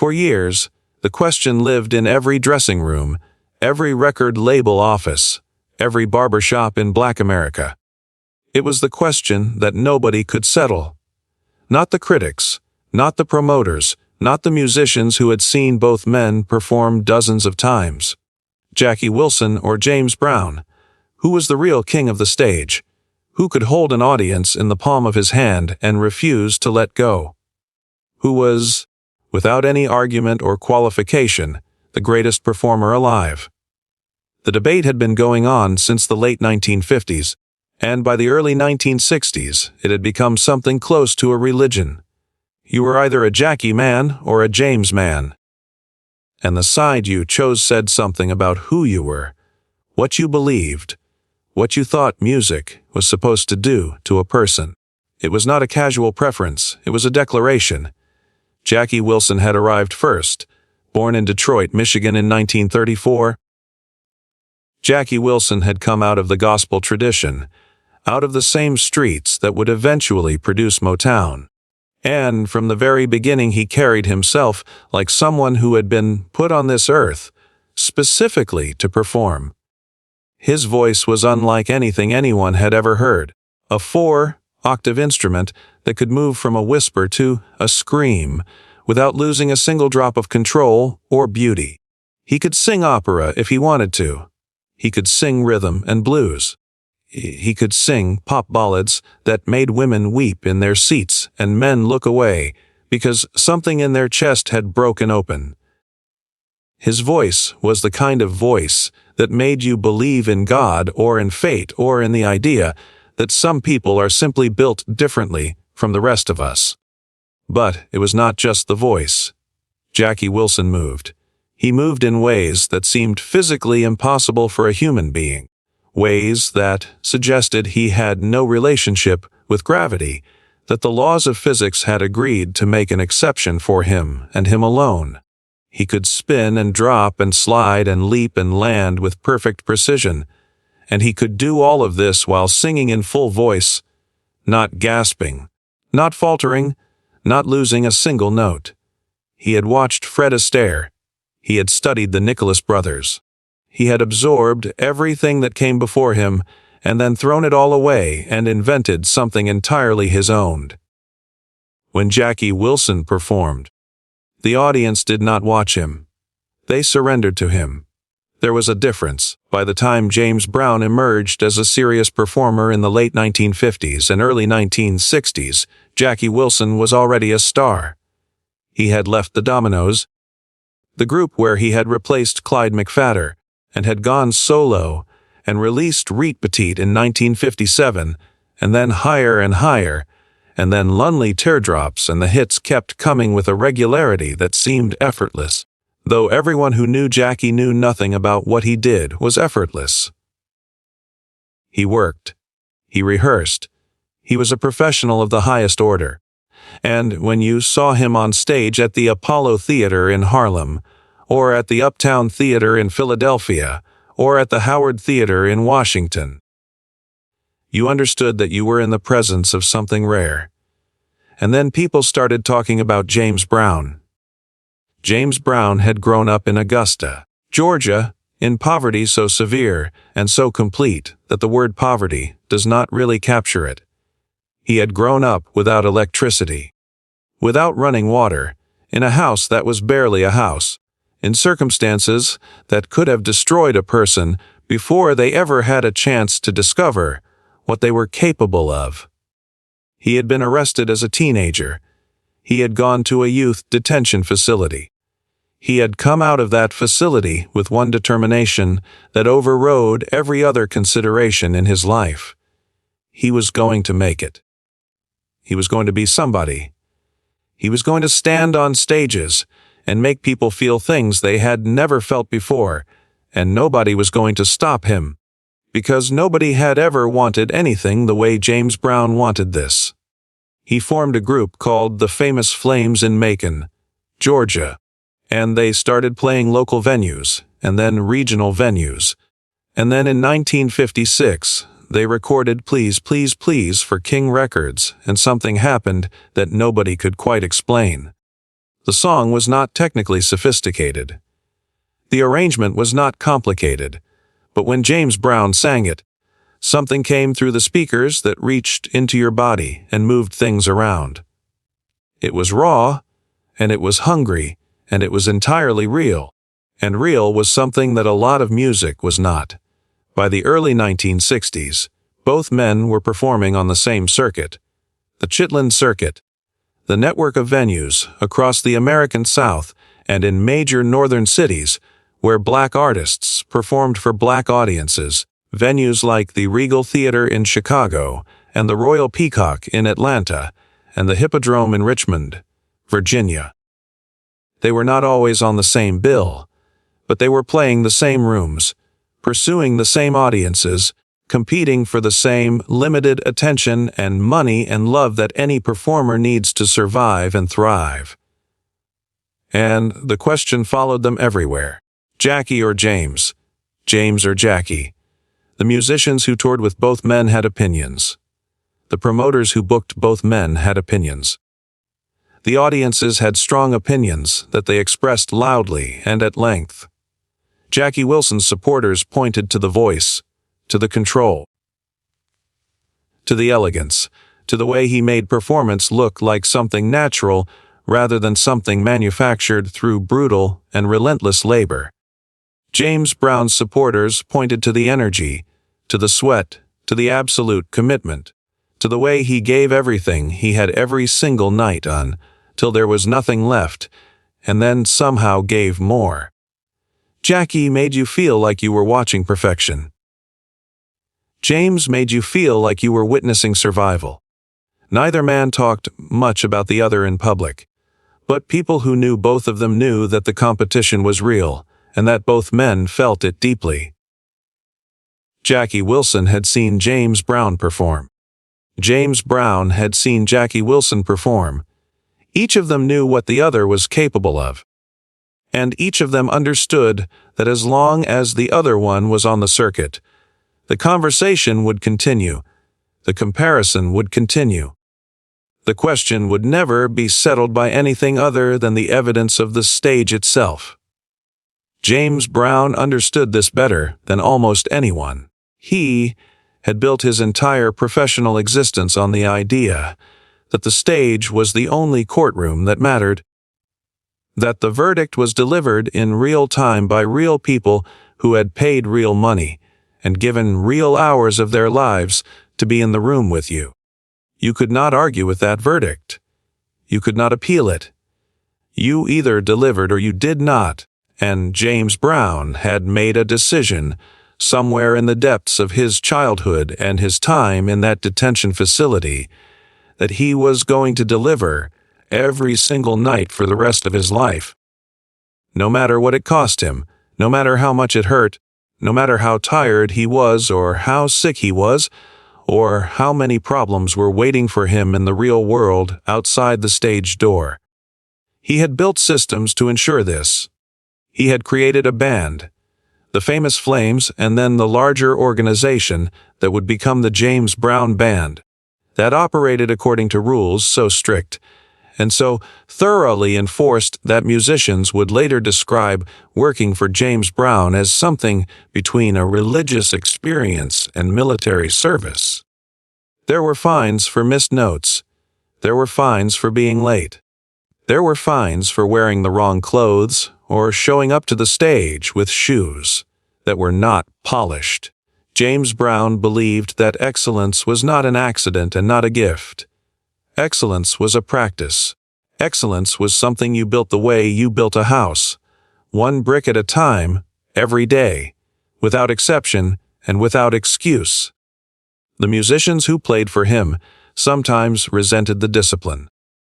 For years, the question lived in every dressing room, every record label office, every barbershop in Black America. It was the question that nobody could settle. Not the critics, not the promoters, not the musicians who had seen both men perform dozens of times. Jackie Wilson or James Brown? Who was the real king of the stage? Who could hold an audience in the palm of his hand and refuse to let go? Who was, without any argument or qualification, the greatest performer alive? The debate had been going on since the late 1950s, and by the early 1960s, it had become something close to a religion. You were either a Jackie man or a James man. And the side you chose said something about who you were, what you believed, what you thought music was supposed to do to a person. It was not a casual preference, it was a declaration. Jackie Wilson had arrived first, born in Detroit, Michigan in 1934. Jackie Wilson had come out of the gospel tradition, out of the same streets that would eventually produce Motown. And from the very beginning he carried himself like someone who had been put on this earth, specifically to perform. His voice was unlike anything anyone had ever heard, a 4-octave instrument that could move from a whisper to a scream without losing a single drop of control or beauty. He could sing opera if he wanted to. He could sing rhythm and blues. He could sing pop ballads that made women weep in their seats and men look away because something in their chest had broken open. His voice was the kind of voice that made you believe in God or in fate or in the idea that some people are simply built differently from the rest of us. But it was not just the voice. Jackie Wilson moved. He moved in ways that seemed physically impossible for a human being. Ways that suggested he had no relationship with gravity, that the laws of physics had agreed to make an exception for him and him alone. He could spin and drop and slide and leap and land with perfect precision, and he could do all of this while singing in full voice, not gasping, not faltering, not losing a single note. He had watched Fred Astaire. He had studied the Nicholas brothers. He had absorbed everything that came before him and then thrown it all away and invented something entirely his own. When Jackie Wilson performed, the audience did not watch him. They surrendered to him. There was a difference. By the time James Brown emerged as a serious performer in the late 1950s and early 1960s, Jackie Wilson was already a star. He had left the Dominoes, the group where he had replaced Clyde McPhatter, and had gone solo and released Reet Petite in 1957, and then Higher and Higher, and then Lonely Teardrops, and the hits kept coming with a regularity that seemed effortless, though everyone who knew Jackie knew nothing about what he did was effortless. He worked. He rehearsed. He was a professional of the highest order. And when you saw him on stage at the Apollo Theater in Harlem, or at the Uptown Theater in Philadelphia, or at the Howard Theater in Washington, you understood that you were in the presence of something rare. And then people started talking about James Brown. James Brown had grown up in Augusta, Georgia, in poverty so severe and so complete that the word poverty does not really capture it. He had grown up without electricity, without running water, in a house that was barely a house, in circumstances that could have destroyed a person before they ever had a chance to discover what they were capable of. He had been arrested as a teenager. He had gone to a youth detention facility. He had come out of that facility with one determination that overrode every other consideration in his life. He was going to make it. He was going to be somebody. He was going to stand on stages and make people feel things they had never felt before, and nobody was going to stop him, because nobody had ever wanted anything the way James Brown wanted this. He formed a group called the Famous Flames in Macon, Georgia, and they started playing local venues, and then regional venues, and then in 1956, they recorded Please, Please, Please for King Records, and something happened that nobody could quite explain. The song was not technically sophisticated. The arrangement was not complicated, but when James Brown sang it, something came through the speakers that reached into your body and moved things around. It was raw, and it was hungry, and it was entirely real. And real was something that a lot of music was not. By the early 1960s, both men were performing on the same circuit, the Chitlin circuit, the network of venues across the American South and in major northern cities where black artists performed for black audiences, venues like the Regal Theater in Chicago and the Royal Peacock in Atlanta and the Hippodrome in Richmond, Virginia. They were not always on the same bill, but they were playing the same rooms, pursuing the same audiences, competing for the same limited attention and money and love that any performer needs to survive and thrive. And the question followed them everywhere. Jackie or James? James or Jackie? The musicians who toured with both men had opinions. The promoters who booked both men had opinions. The audiences had strong opinions that they expressed loudly and at length. Jackie Wilson's supporters pointed to the voice, to the control, to the elegance, to the way he made performance look like something natural rather than something manufactured through brutal and relentless labor. James Brown's supporters pointed to the energy, to the sweat, to the absolute commitment, to the way he gave everything he had every single night on, till there was nothing left, and then somehow gave more. Jackie made you feel like you were watching perfection. James made you feel like you were witnessing survival. Neither man talked much about the other in public, but people who knew both of them knew that the competition was real, and that both men felt it deeply. Jackie Wilson had seen James Brown perform. James Brown had seen Jackie Wilson perform. Each of them knew what the other was capable of. And each of them understood that as long as the other one was on the circuit, the conversation would continue, the comparison would continue. The question would never be settled by anything other than the evidence of the stage itself. James Brown understood this better than almost anyone. He had built his entire professional existence on the idea that the stage was the only courtroom that mattered, that the verdict was delivered in real time by real people who had paid real money and given real hours of their lives to be in the room with you. You could not argue with that verdict. You could not appeal it. You either delivered or you did not, and James Brown had made a decision somewhere in the depths of his childhood and his time in that detention facility that he was going to deliver every single night for the rest of his life. No matter what it cost him, no matter how much it hurt, no matter how tired he was or how sick he was, or how many problems were waiting for him in the real world outside the stage door. He had built systems to ensure this. He had created a band, the Famous Flames, and then the larger organization that would become the James Brown Band, that operated according to rules so strict and so thoroughly enforced that musicians would later describe working for James Brown as something between a religious experience and military service. There were fines for missed notes. There were fines for being late. There were fines for wearing the wrong clothes or showing up to the stage with shoes that were not polished. James Brown believed that excellence was not an accident and not a gift. Excellence was a practice. Excellence was something you built the way you built a house, one brick at a time, every day, without exception and without excuse. The musicians who played for him sometimes resented the discipline.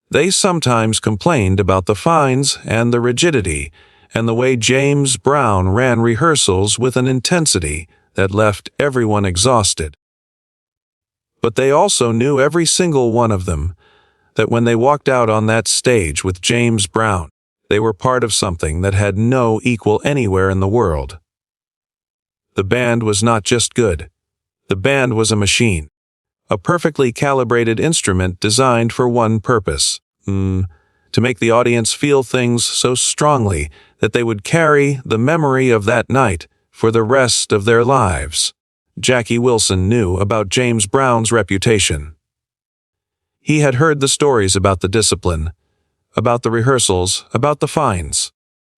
They sometimes complained about the fines and the rigidity and the way James Brown ran rehearsals with an intensity that left everyone exhausted. But they also knew, every single one of them, that when they walked out on that stage with James Brown, they were part of something that had no equal anywhere in the world. The band was not just good. The band was a machine, a perfectly calibrated instrument designed for one purpose, to to make the audience feel things so strongly that they would carry the memory of that night for the rest of their lives. Jackie Wilson knew about James Brown's reputation. He had heard the stories about the discipline, about the rehearsals, about the fines.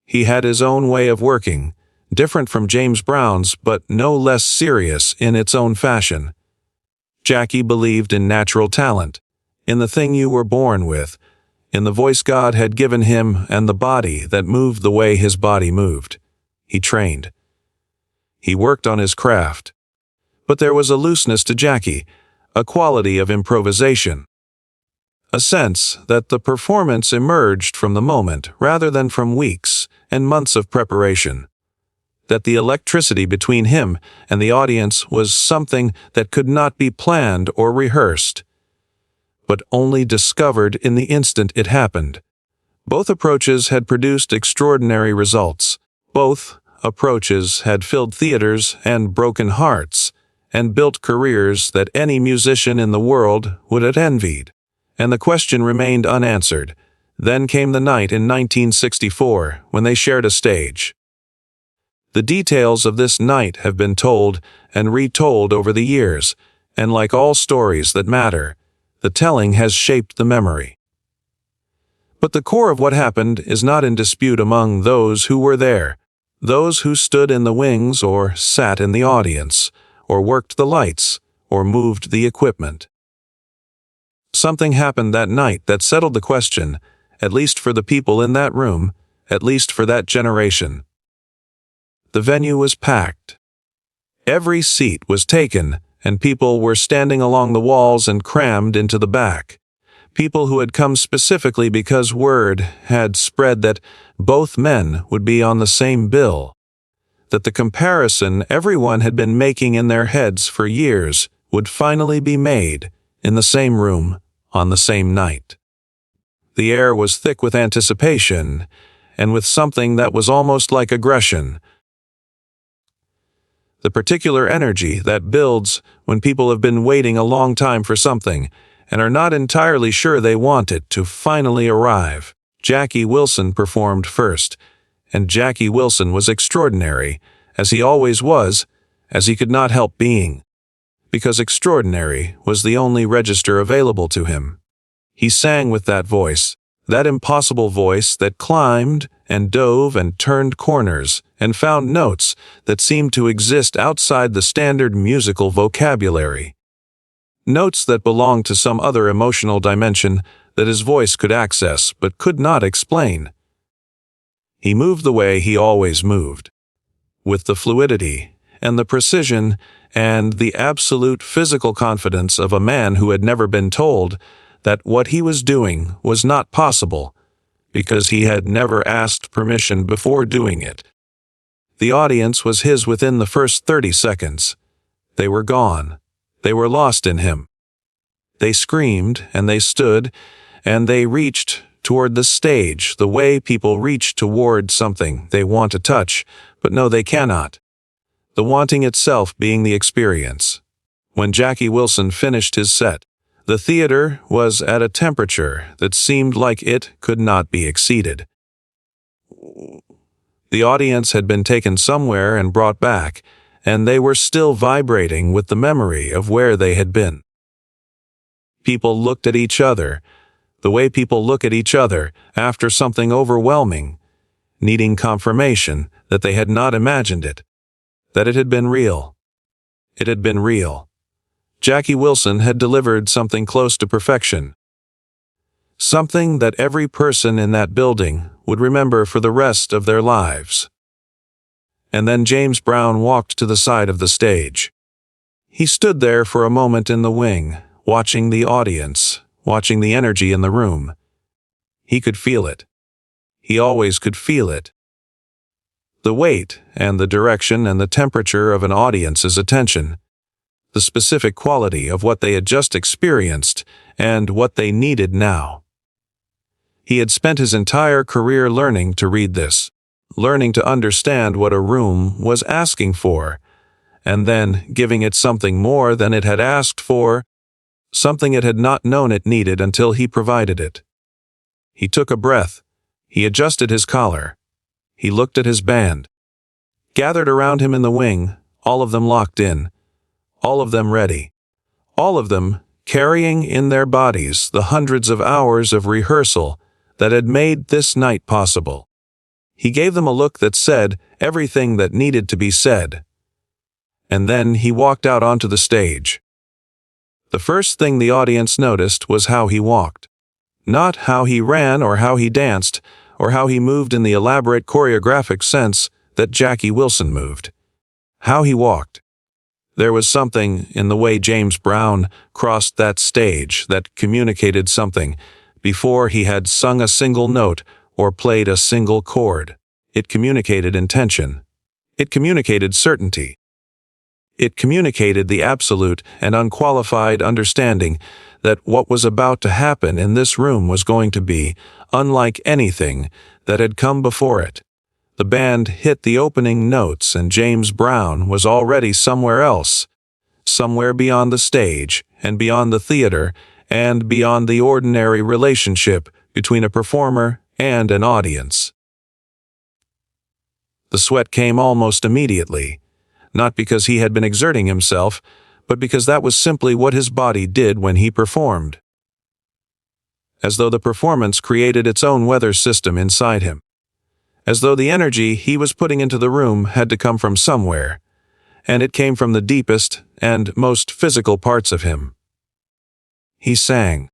He had his own way of working, different from James Brown's, but no less serious in its own fashion. Jackie believed in natural talent, in the thing you were born with, in the voice God had given him and the body that moved the way his body moved. He trained. He worked on his craft. But there was a looseness to Jackie, a quality of improvisation. A sense that the performance emerged from the moment rather than from weeks and months of preparation. That the electricity between him and the audience was something that could not be planned or rehearsed, but only discovered in the instant it happened. Both approaches had produced extraordinary results. Both approaches had filled theaters and broken hearts, and built careers that any musician in the world would have envied. And the question remained unanswered. Then came the night in 1964 when they shared a stage. The details of this night have been told and retold over the years, and like all stories that matter, the telling has shaped the memory. But the core of what happened is not in dispute among those who were there, those who stood in the wings or sat in the audience, or worked the lights, or moved the equipment. Something happened that night that settled the question, at least for the people in that room, at least for that generation. The venue was packed. Every seat was taken, and people were standing along the walls and crammed into the back. People who had come specifically because word had spread that both men would be on the same bill, that the comparison everyone had been making in their heads for years would finally be made in the same room on the same night. The air was thick with anticipation and with something that was almost like aggression. The particular energy that builds when people have been waiting a long time for something and are not entirely sure they want it to finally arrive. Jackie Wilson performed first, and Jackie Wilson was extraordinary, as he always was, as he could not help being, because extraordinary was the only register available to him. He sang with that voice, that impossible voice that climbed and dove and turned corners and found notes that seemed to exist outside the standard musical vocabulary. Notes that belonged to some other emotional dimension that his voice could access but could not explain. He moved the way he always moved, with the fluidity and the precision and the absolute physical confidence of a man who had never been told that what he was doing was not possible, because he had never asked permission before doing it. The audience was his within the first 30 seconds. They were gone. They were lost in him. They screamed, and they stood, and they reached toward the stage the way people reach toward something they want to touch, but know they cannot. The wanting itself being the experience. When Jackie Wilson finished his set, the theater was at a temperature that seemed like it could not be exceeded. The audience had been taken somewhere and brought back, and they were still vibrating with the memory of where they had been. People looked at each other, the way people look at each other after something overwhelming, needing confirmation that they had not imagined it, that it had been real. It had been real. Jackie Wilson had delivered something close to perfection. Something that every person in that building would remember for the rest of their lives. And then James Brown walked to the side of the stage. He stood there for a moment in the wing, watching the audience, watching the energy in the room. He could feel it. He always could feel it. The weight and the direction and the temperature of an audience's attention. The specific quality of what they had just experienced and what they needed now. He had spent his entire career learning to read this, learning to understand what a room was asking for, and then giving it something more than it had asked for, something it had not known it needed until he provided it. He took a breath. He adjusted his collar. He looked at his band. Gathered around him in the wing, all of them locked in. All of them ready. All of them carrying in their bodies the hundreds of hours of rehearsal that had made this night possible. He gave them a look that said everything that needed to be said. And then he walked out onto the stage. The first thing the audience noticed was how he walked. Not how he ran or how he danced or how he moved in the elaborate choreographic sense that Jackie Wilson moved. How he walked. There was something in the way James Brown crossed that stage that communicated something before he had sung a single note or played a single chord. It communicated intention. It communicated certainty. It communicated the absolute and unqualified understanding that what was about to happen in this room was going to be unlike anything that had come before it. The band hit the opening notes and James Brown was already somewhere else, somewhere beyond the stage and beyond the theater and beyond the ordinary relationship between a performer and an audience. The sweat came almost immediately, not because he had been exerting himself, but because that was simply what his body did when he performed. As though the performance created its own weather system inside him. As though the energy he was putting into the room had to come from somewhere, and it came from the deepest and most physical parts of him. He sang.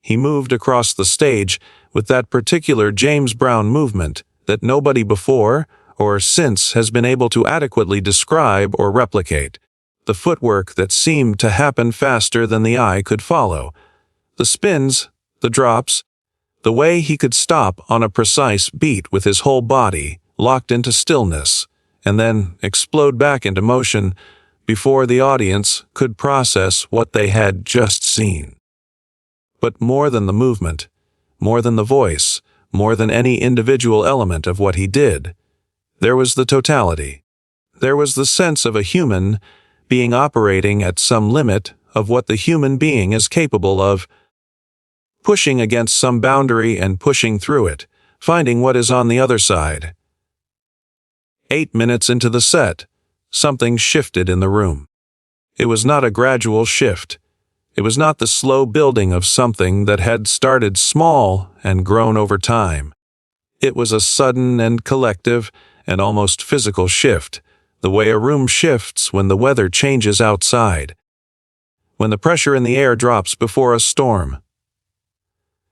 He moved across the stage with that particular James Brown movement that nobody before or since has been able to adequately describe or replicate. The footwork that seemed to happen faster than the eye could follow. The spins, the drops, the way he could stop on a precise beat with his whole body locked into stillness, and then explode back into motion before the audience could process what they had just seen. But more than the movement, more than the voice, more than any individual element of what he did, there was the totality. There was the sense of a human being operating at some limit of what the human being is capable of, pushing against some boundary and pushing through it, finding what is on the other side. 8 minutes into the set, something shifted in the room. It was not a gradual shift. It was not the slow building of something that had started small and grown over time. It was a sudden and collective and almost physical shift, the way a room shifts when the weather changes outside, when the pressure in the air drops before a storm.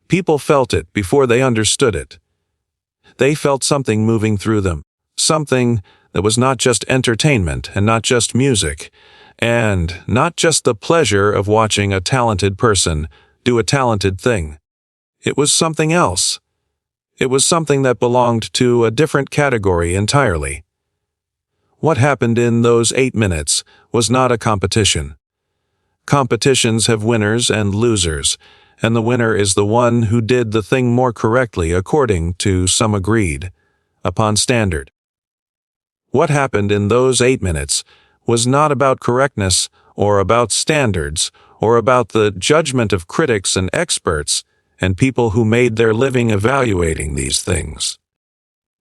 People felt it before they understood it. They felt something moving through them, something that was not just entertainment and not just music, and not just the pleasure of watching a talented person do a talented thing. It was something else. It was something that belonged to a different category entirely. What happened in those 8 minutes was not a competition. Competitions have winners and losers, and the winner is the one who did the thing more correctly according to some agreed upon standard. What happened in those 8 minutes was not about correctness or about standards or about the judgment of critics and experts and people who made their living evaluating these things.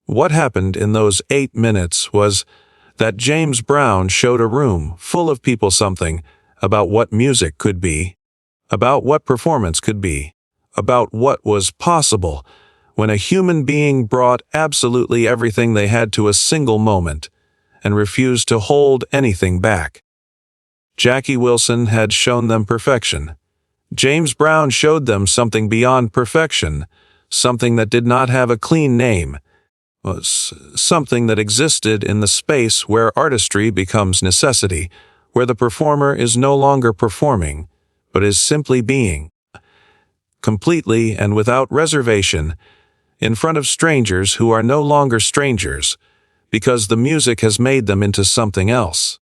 What happened in those 8 minutes was that James Brown showed a room full of people something about what music could be, about what performance could be, about what was possible when a human being brought absolutely everything they had to a single moment and refused to hold anything back. Jackie Wilson had shown them perfection. James Brown showed them something beyond perfection, something that did not have a clean name, something that existed in the space where artistry becomes necessity, where the performer is no longer performing, but is simply being, completely and without reservation, in front of strangers who are no longer strangers, because the music has made them into something else.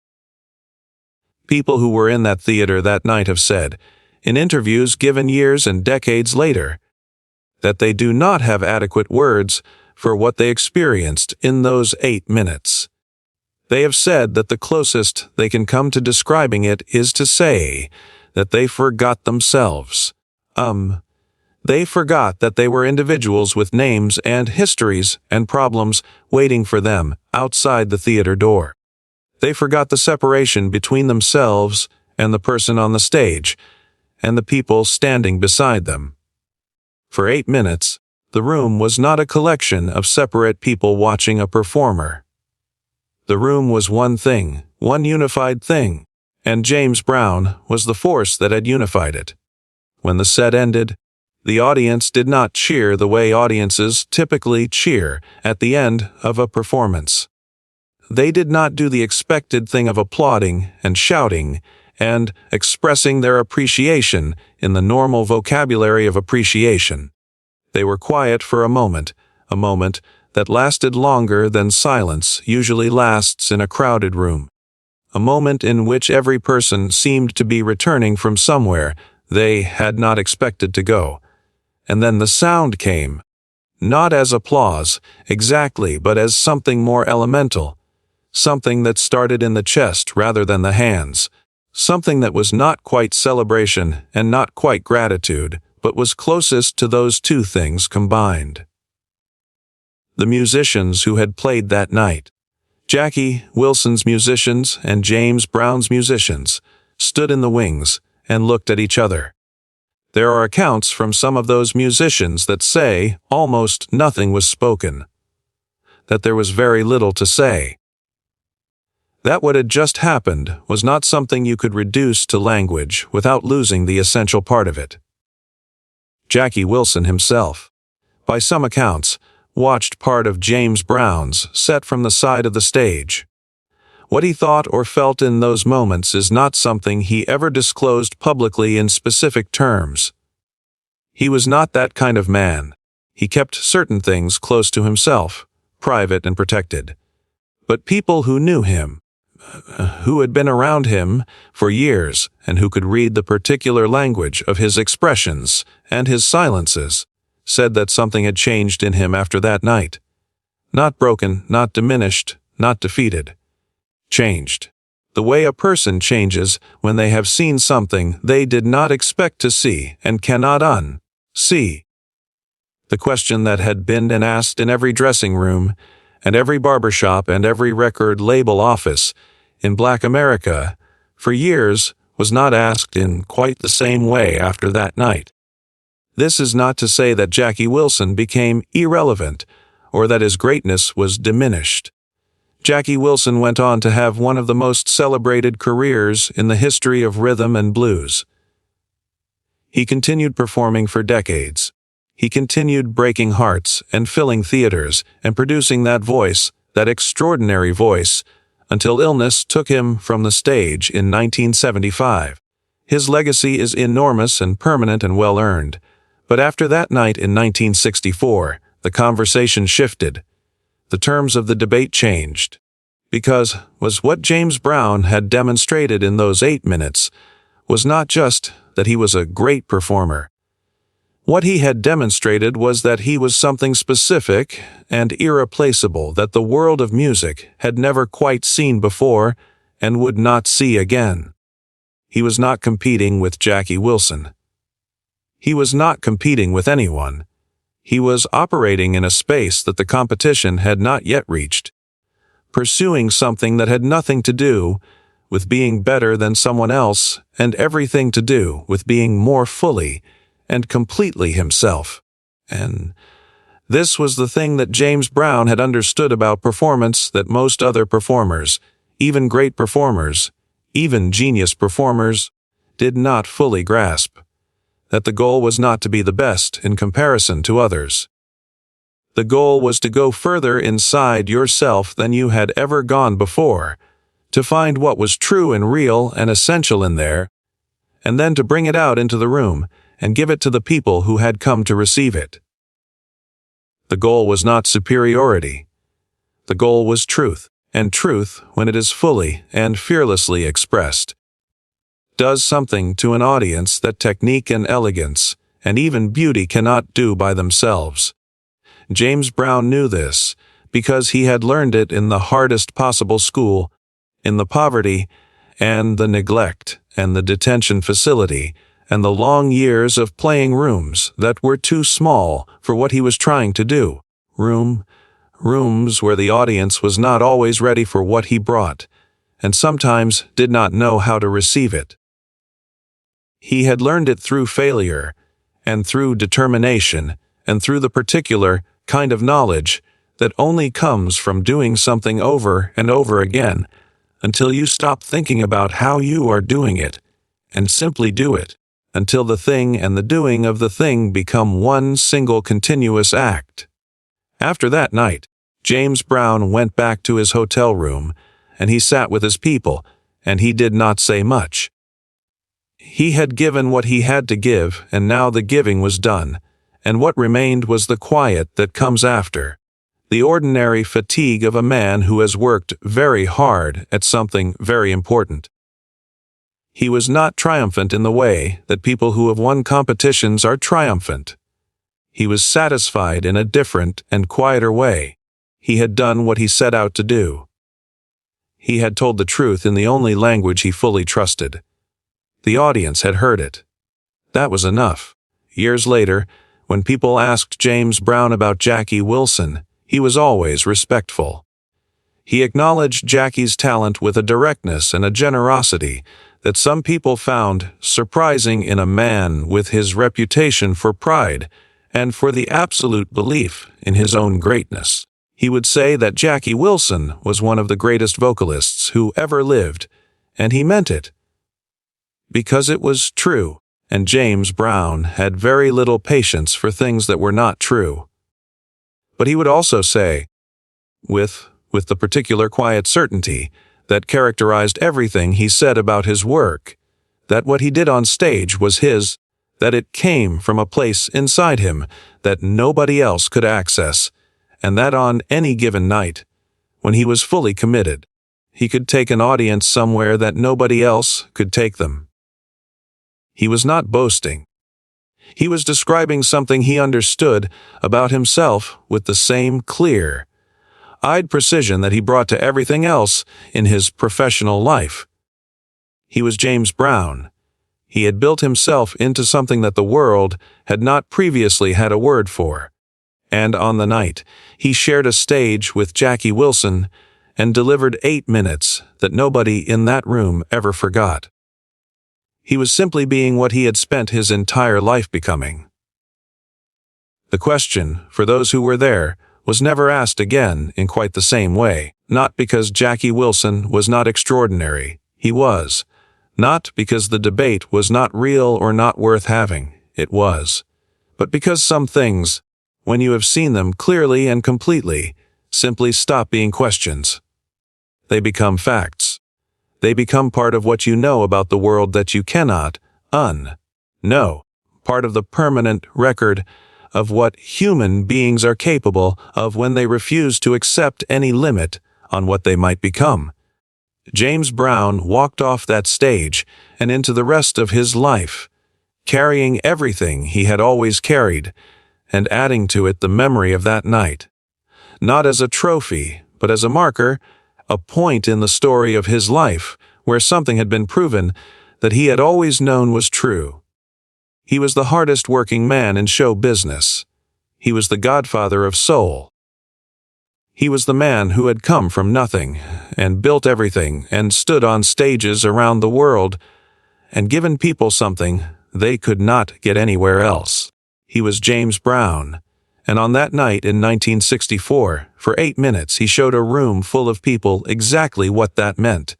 People who were in that theater that night have said, in interviews given years and decades later, that they do not have adequate words for what they experienced in those 8 minutes. They have said that the closest they can come to describing it is to say that they forgot themselves. They forgot that they were individuals with names and histories and problems waiting for them outside the theater door. They forgot the separation between themselves and the person on the stage, and the people standing beside them. For 8 minutes, the room was not a collection of separate people watching a performer. The room was one thing, one unified thing, and James Brown was the force that had unified it. When the set ended, the audience did not cheer the way audiences typically cheer at the end of a performance. They did not do the expected thing of applauding and shouting and expressing their appreciation in the normal vocabulary of appreciation. They were quiet for a moment that lasted longer than silence usually lasts in a crowded room. A moment in which every person seemed to be returning from somewhere they had not expected to go. And then the sound came, not as applause, exactly, but as something more elemental, something that started in the chest rather than the hands, something that was not quite celebration and not quite gratitude, but was closest to those two things combined. The musicians who had played that night, Jackie Wilson's musicians and James Brown's musicians, stood in the wings and looked at each other. There are accounts from some of those musicians that say almost nothing was spoken, that there was very little to say. That what had just happened was not something you could reduce to language without losing the essential part of it. Jackie Wilson himself, by some accounts, watched part of James Brown's set from the side of the stage. What he thought or felt in those moments is not something he ever disclosed publicly in specific terms. He was not that kind of man. He kept certain things close to himself, private and protected. But people who knew him, who had been around him for years and who could read the particular language of his expressions and his silences, said that something had changed in him after that night. Not broken, not diminished, not defeated. Changed. The way a person changes when they have seen something they did not expect to see and cannot unsee. The question that had been asked in every dressing room and every barbershop and every record label office in Black America for years was not asked in quite the same way after that night. This is not to say that Jackie Wilson became irrelevant or that his greatness was diminished. Jackie Wilson went on to have one of the most celebrated careers in the history of rhythm and blues. He continued performing for decades. He continued breaking hearts and filling theaters and producing that voice, that extraordinary voice, until illness took him from the stage in 1975. His legacy is enormous and permanent and well-earned. But after that night in 1964, the conversation shifted. The terms of the debate changed. Because what James Brown had demonstrated in those 8 minutes was not just that he was a great performer. What he had demonstrated was that he was something specific and irreplaceable that the world of music had never quite seen before and would not see again. He was not competing with Jackie Wilson. He was not competing with anyone. He was operating in a space that the competition had not yet reached, pursuing something that had nothing to do with being better than someone else and everything to do with being more fully and completely himself. And this was the thing that James Brown had understood about performance that most other performers, even great performers, even genius performers, did not fully grasp. That the goal was not to be the best in comparison to others. The goal was to go further inside yourself than you had ever gone before, to find what was true and real and essential in there, and then to bring it out into the room and give it to the people who had come to receive it. The goal was not superiority. The goal was truth, and truth, when it is fully and fearlessly expressed, does something to an audience that technique and elegance and even beauty cannot do by themselves. James Brown knew this because he had learned it in the hardest possible school, in the poverty and the neglect and the detention facility and the long years of playing rooms that were too small for what he was trying to do. Rooms where the audience was not always ready for what he brought, and sometimes did not know how to receive it. He had learned it through failure, and through determination, and through the particular kind of knowledge that only comes from doing something over and over again, until you stop thinking about how you are doing it, and simply do it, until the thing and the doing of the thing become one single continuous act. After that night, James Brown went back to his hotel room, and he sat with his people, and he did not say much. He had given what he had to give, and now the giving was done, and what remained was the quiet that comes after, the ordinary fatigue of a man who has worked very hard at something very important. He was not triumphant in the way that people who have won competitions are triumphant. He was satisfied in a different and quieter way. He had done what he set out to do. He had told the truth in the only language he fully trusted. The audience had heard it. That was enough. Years later, when people asked James Brown about Jackie Wilson, he was always respectful. He acknowledged Jackie's talent with a directness and a generosity that some people found surprising in a man with his reputation for pride and for the absolute belief in his own greatness. He would say that Jackie Wilson was one of the greatest vocalists who ever lived, and he meant it. Because it was true, and James Brown had very little patience for things that were not true. But he would also say, with the particular quiet certainty that characterized everything he said about his work, that what he did on stage was his, that it came from a place inside him that nobody else could access, and that on any given night, when he was fully committed, he could take an audience somewhere that nobody else could take them. He was not boasting. He was describing something he understood about himself with the same clear-eyed precision that he brought to everything else in his professional life. He was James Brown. He had built himself into something that the world had not previously had a word for. And on the night, he shared a stage with Jackie Wilson and delivered 8 minutes that nobody in that room ever forgot. He was simply being what he had spent his entire life becoming. The question, for those who were there, was never asked again in quite the same way, not because Jackie Wilson was not extraordinary, he was. Not because the debate was not real or not worth having, it was. But because some things, when you have seen them clearly and completely, simply stop being questions. They become facts. They become part of what you know about the world that you cannot unknow, part of the permanent record of what human beings are capable of when they refuse to accept any limit on what they might become. James Brown walked off that stage and into the rest of his life, carrying everything he had always carried, and adding to it the memory of that night. Not as a trophy, but as a marker, a point in the story of his life where something had been proven that he had always known was true. He was the hardest working man in show business. He was the Godfather of soul. He was the man who had come from nothing and built everything and stood on stages around the world and given people something they could not get anywhere else. He was James Brown, and on that night in 1964, for 8 minutes he showed a room full of people exactly what that meant.